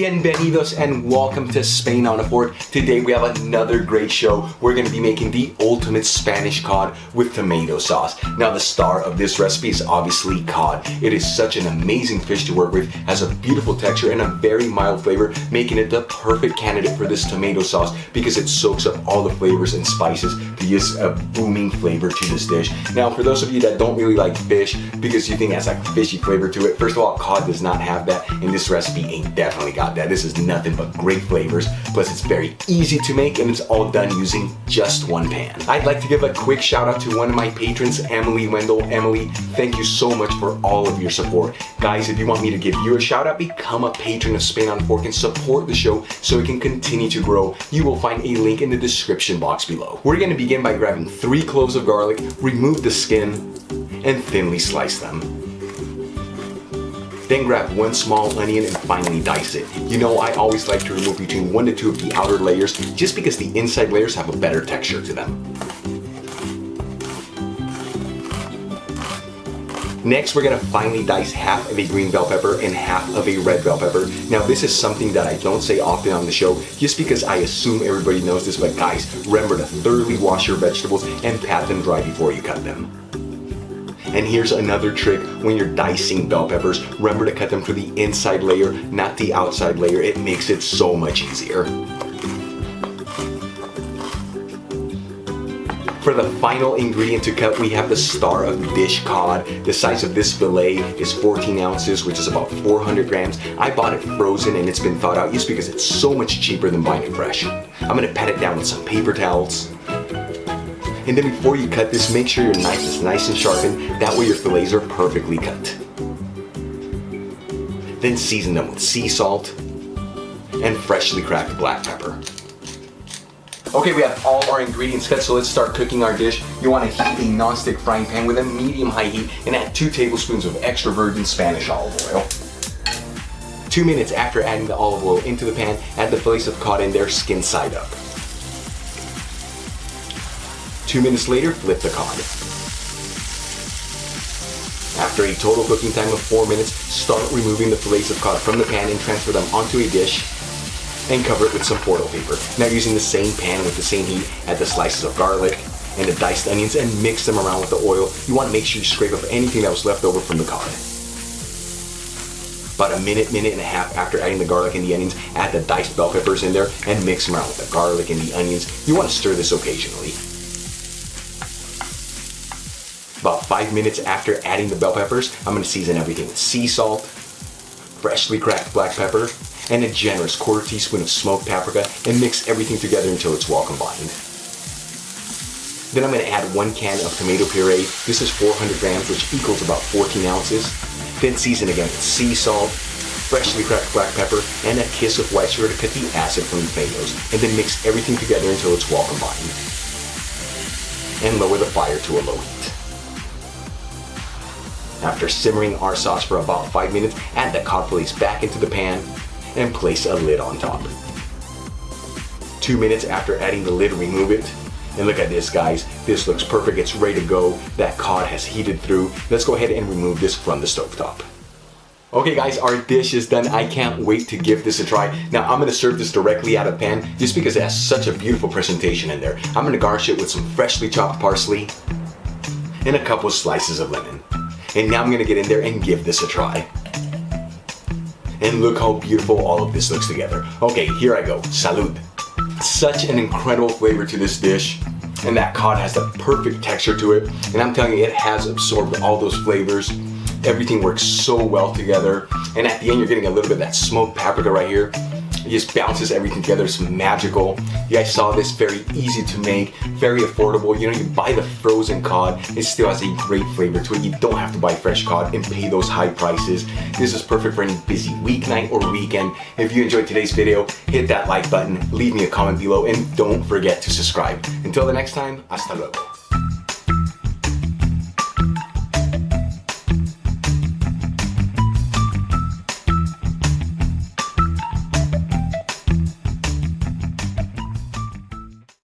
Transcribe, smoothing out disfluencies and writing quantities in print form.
Bienvenidos and welcome to Spain on a Fork. Today we have another great show. We're going to be making the ultimate Spanish cod with tomato sauce. Now the star of this recipe is obviously cod. It is such an amazing fish to work with, has a beautiful texture and a very mild flavor, making it the perfect candidate for this tomato sauce because it soaks up all the flavors and spices to give a booming flavor to this dish. Now for those of you that don't really like fish because you think it has like fishy flavor to it, first of all, cod does not have that and this recipe ain't definitely got that. This is nothing but great flavors, plus it's very easy to make and it's all done using just one pan. I'd like to give a quick shout out to one of my patrons, Emily Wendell. Emily, thank you so much for all of your support. Guys, if you want me to give you a shout out, become a patron of Spain on a Fork and support the show so it can continue to grow. You will find a link in the description box below. We're going to begin by grabbing 3 cloves of garlic, remove the skin, and thinly slice them. Then grab 1 small onion and finely dice it. You know, I always like to remove between 1 to 2 of the outer layers just because the inside layers have a better texture to them. Next, we're gonna finely dice half of a green bell pepper and half of a red bell pepper. Now, this is something that I don't say often on the show just because I assume everybody knows this, but guys, remember to thoroughly wash your vegetables and pat them dry before you cut them. And here's another trick when you're dicing bell peppers. Remember to cut them to the inside layer, not the outside layer. It makes it so much easier. For the final ingredient to cut, we have the star of the dish, cod. The size of this fillet is 14 ounces, which is about 400 grams. I bought it frozen and it's been thawed out just because it's so much cheaper than buying it fresh. I'm gonna pat it down with some paper towels. And then before you cut this, make sure your knife is nice and sharpened. That way your fillets are perfectly cut. Then season them with sea salt and freshly cracked black pepper. Okay, we have all our ingredients cut, so let's start cooking our dish. You want to heat a non-stick frying pan with a medium-high heat and add 2 tablespoons of extra virgin Spanish olive oil. 2 minutes after adding the olive oil into the pan, add the fillets of cod in there, skin side up. 2 minutes later, flip the cod. After a total cooking time of 4 minutes, start removing the fillets of cod from the pan and transfer them onto a dish and cover it with some foil paper. Now using the same pan with the same heat, add the slices of garlic and the diced onions and mix them around with the oil. You want to make sure you scrape up anything that was left over from the cod. About a minute and a half after adding the garlic and the onions, add the diced bell peppers in there and mix them around with the garlic and the onions. You want to stir this occasionally. About 5 minutes after adding the bell peppers, I'm going to season everything with sea salt, freshly cracked black pepper, and a generous 1/4 teaspoon of smoked paprika and mix everything together until it's well combined. Then I'm going to add 1 can of tomato puree. This is 400 grams, which equals about 14 ounces. Then season again with sea salt, freshly cracked black pepper, and a kiss of white sugar to cut the acid from the tomatoes. And then mix everything together until it's well combined. And lower the fire to a low heat. After simmering our sauce for about 5 minutes, add the cod fillets back into the pan and place a lid on top. 2 minutes after adding the lid, remove it. And look at this, guys. This looks perfect. It's ready to go. That cod has heated through. Let's go ahead and remove this from the stovetop. Okay guys, our dish is done. I can't wait to give this a try. Now I'm gonna serve this directly out of the pan just because it has such a beautiful presentation in there. I'm gonna garnish it with some freshly chopped parsley and a couple slices of lemon. And now I'm gonna get in there and give this a try. And look how beautiful all of this looks together. Okay, here I go. Salud. Such an incredible flavor to this dish. And that cod has the perfect texture to it. And I'm telling you, it has absorbed all those flavors. Everything works so well together. And at the end, you're getting a little bit of that smoked paprika right here. It just bounces everything together. It's magical. You guys saw this, very easy to make, very affordable. You know, you buy the frozen cod, it still has a great flavor to it. You don't have to buy fresh cod and pay those high prices. This is perfect for any busy weeknight or weekend. If you enjoyed today's video, hit that like button, leave me a comment below, and don't forget to subscribe. Until the next time, hasta luego.